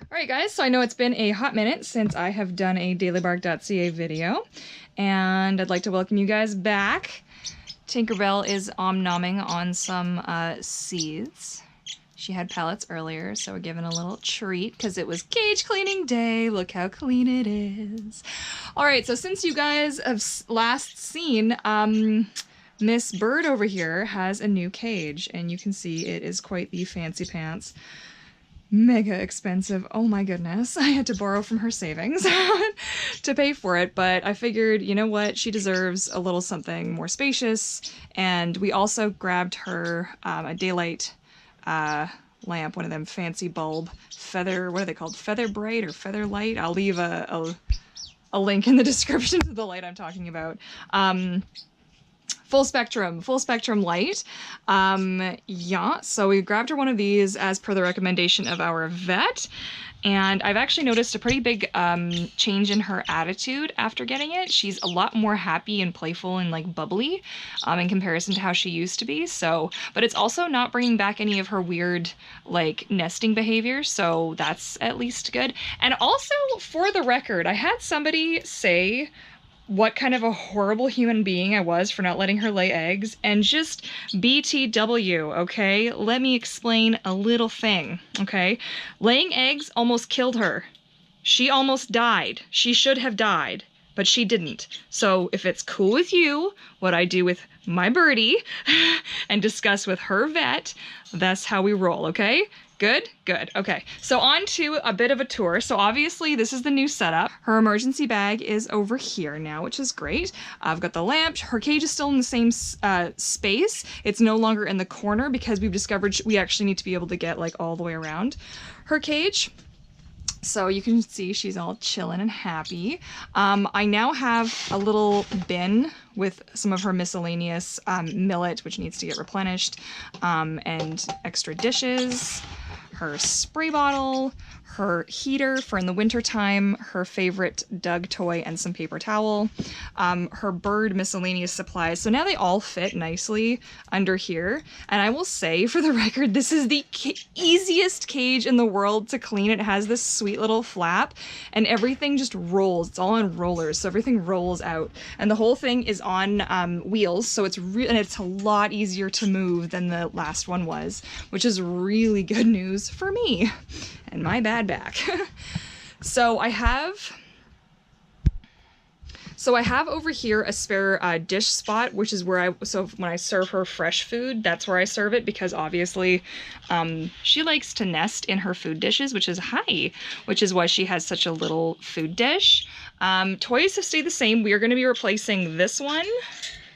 Alright guys, so I know it's been a hot minute since I have done a dailybark.ca video, and I'd like to welcome you guys back. Tinkerbell is om-nomming on some seeds. She had pellets earlier, so we're giving a little treat because it was cage cleaning day. Look how clean it is. Alright, so since you guys have last seen, Miss Bird over here has a new cage, and you can see it is quite the fancy pants. Mega expensive. Oh my goodness. I had to borrow from her savings to pay for it, but I figured, you know what, she deserves a little something more spacious, and we also grabbed her a daylight lamp, one of them fancy bulb feather, what are they called? Feather Bright or Feather Light? I'll leave a link in the description to the light I'm talking about. Full spectrum light. Yeah, so we grabbed her one of these as per the recommendation of our vet, and I've actually noticed a pretty big change in her attitude after getting it. She's a lot more happy and playful and like bubbly in comparison to how she used to be. So, but it's also not bringing back any of her weird like nesting behavior, so that's at least good. And also, for the record, I had somebody say what kind of a horrible human being I was for not letting her lay eggs, and just BTW, okay? Let me explain a little thing, okay? Laying eggs almost killed her. She almost died. She should have died, but she didn't. So if it's cool with you, what I do with my birdie and discuss with her vet, that's how we roll, okay? Good? Good. Okay, so on to a bit of a tour. So obviously this is the new setup. Her emergency bag is over here now, which is great. I've got the lamp. Her cage is still in the same space. It's no longer in the corner because we've discovered we actually need to be able to get like all the way around her cage. So you can see she's all chilling and happy. I now have a little bin with some of her miscellaneous millet, which needs to get replenished, and extra dishes, her spray bottle, her heater for in the winter time, her favorite Doug toy, and some paper towel, her bird miscellaneous supplies. So now they all fit nicely under here. And I will say, for the record, this is the easiest cage in the world to clean. It has this sweet little flap, and everything just rolls. It's all on rollers, so everything rolls out. And the whole thing is on wheels, so it's and it's a lot easier to move than the last one was, which is really good news for me and my bad back. So I have over here a spare dish spot, which is where when I serve her fresh food, that's where I serve it, because obviously she likes to nest in her food dishes, which is why she has such a little food dish. Toys have stayed the same. We are going to be replacing this one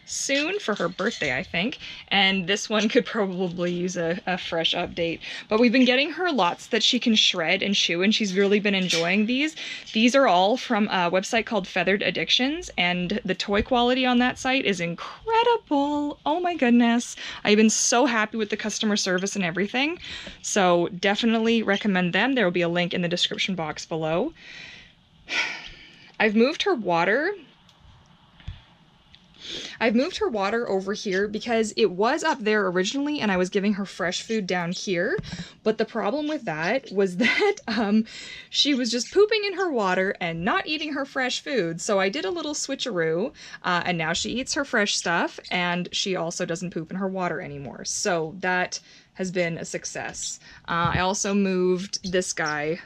soon for her birthday, I think, and this one could probably use a fresh update. But we've been getting her lots that she can shred and chew, and she's really been enjoying these. These are all from a website called Feathered Addictions, and the toy quality on that site is incredible. Oh my goodness. I've been so happy with the customer service and everything, so definitely recommend them. There will be a link in the description box below. I've moved her water over here because it was up there originally and I was giving her fresh food down here, but the problem with that was that she was just pooping in her water and not eating her fresh food. So I did a little switcheroo, and now she eats her fresh stuff and she also doesn't poop in her water anymore. So that has been a success. I also moved this guy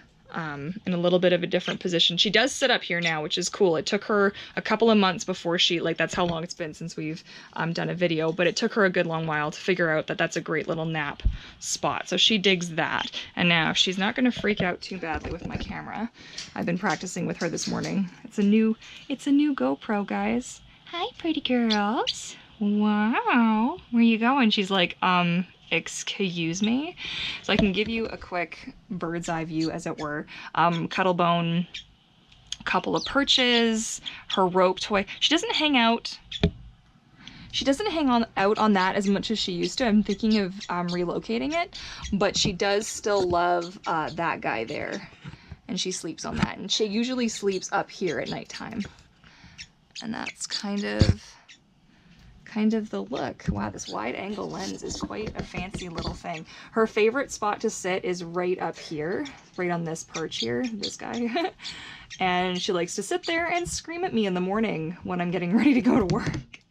in a little bit of a different position. She does sit up here now, which is cool. It took her a couple of months before that's how long it's been since we've done a video, but it took her a good long while to figure out that that's a great little nap spot. So she digs that. And now she's not going to freak out too badly with my camera. I've been practicing with her this morning. It's a new GoPro, guys. Hi, pretty girls. Wow. Where you going? She's like, excuse me. So I can give you a quick bird's eye view, as it were. Cuttlebone, couple of perches, her rope toy. She doesn't hang out on that as much as she used to. I'm thinking of relocating it, but she does still love that guy there, and she sleeps on that, and she usually sleeps up here at nighttime. And that's kind of kind of the look. Wow, this wide angle lens is quite a fancy little thing. Her favorite spot to sit is right up here, right on this perch here, this guy. And she likes to sit there and scream at me in the morning when I'm getting ready to go to work.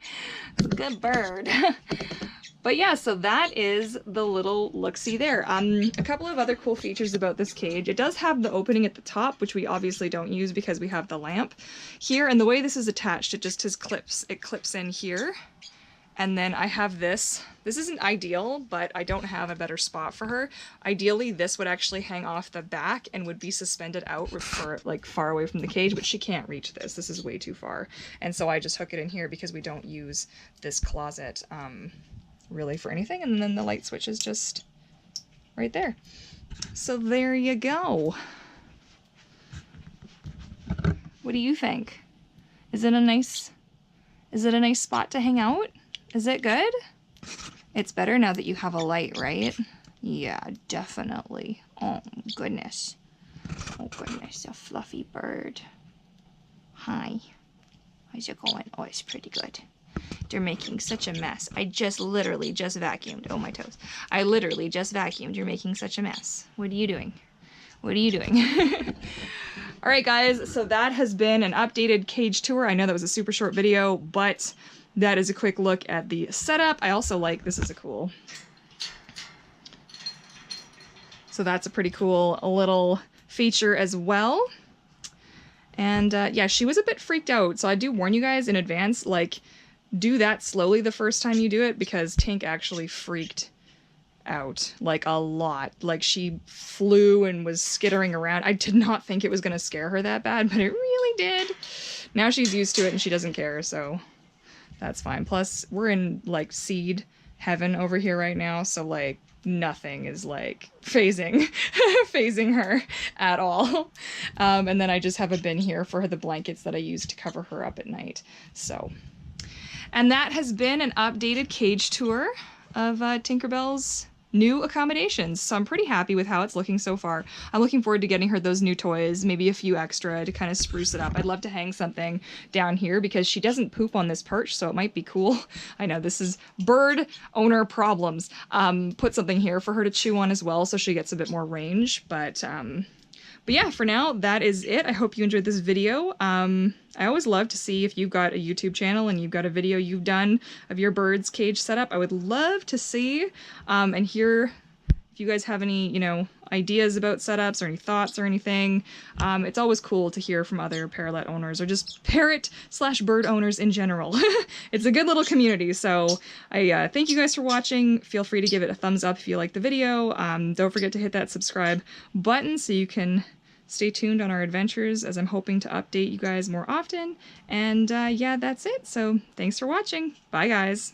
It's a good bird. But yeah, so that is the little look-see there. A couple of other cool features about this cage. It does have the opening at the top, which we obviously don't use because we have the lamp here. And the way this is attached, it just has clips. It clips in here. And then I have this. This isn't ideal, but I don't have a better spot for her. Ideally, this would actually hang off the back and would be suspended out for like far away from the cage, but she can't reach this. This is way too far. And so I just hook it in here because we don't use this closet really for anything. And then the light switch is just right there. So there you go. What do you think? Is it a nice spot to hang out? Is it good? It's better now that you have a light, right? Yeah, definitely. Oh, goodness. Oh, goodness, a fluffy bird. Hi. How's it going? Oh, it's pretty good. You're making such a mess. I literally just vacuumed. Oh, my toes. I literally just vacuumed. You're making such a mess. What are you doing? What are you doing? All right, guys, so that has been an updated cage tour. I know that was a super short video, but that is a quick look at the setup. I also like, this is a cool, so that's a pretty cool little feature as well. And yeah, she was a bit freaked out, so I do warn you guys in advance, like, do that slowly the first time you do it, because Tink actually freaked out, like, a lot. Like, she flew and was skittering around. I did not think it was gonna scare her that bad, but it really did. Now she's used to it and she doesn't care, so that's fine. Plus, we're in, like, seed heaven over here right now, so, like, nothing is, like, phasing her at all. And then I just have a bin here for the blankets that I use to cover her up at night. So, and that has been an updated cage tour of Tinkerbell's new accommodations. So I'm pretty happy with how it's looking so far. I'm looking forward to getting her those new toys, maybe a few extra to kind of spruce it up. I'd love to hang something down here because she doesn't poop on this perch, so it might be cool. I know this is bird owner problems. Put something here for her to chew on as well so she gets a bit more range, but yeah, for now, that is it. I hope you enjoyed this video. I always love to see if you've got a YouTube channel and you've got a video you've done of your bird's cage setup. I would love to see and hear if you guys have any, you know, ideas about setups or any thoughts or anything. It's always cool to hear from other Parrotlet owners or just parrot/bird owners in general. It's a good little community, so I thank you guys for watching. Feel free to give it a thumbs up if you like the video. Don't forget to hit that subscribe button so you can stay tuned on our adventures, as I'm hoping to update you guys more often. And yeah, that's it. So thanks for watching. Bye, guys.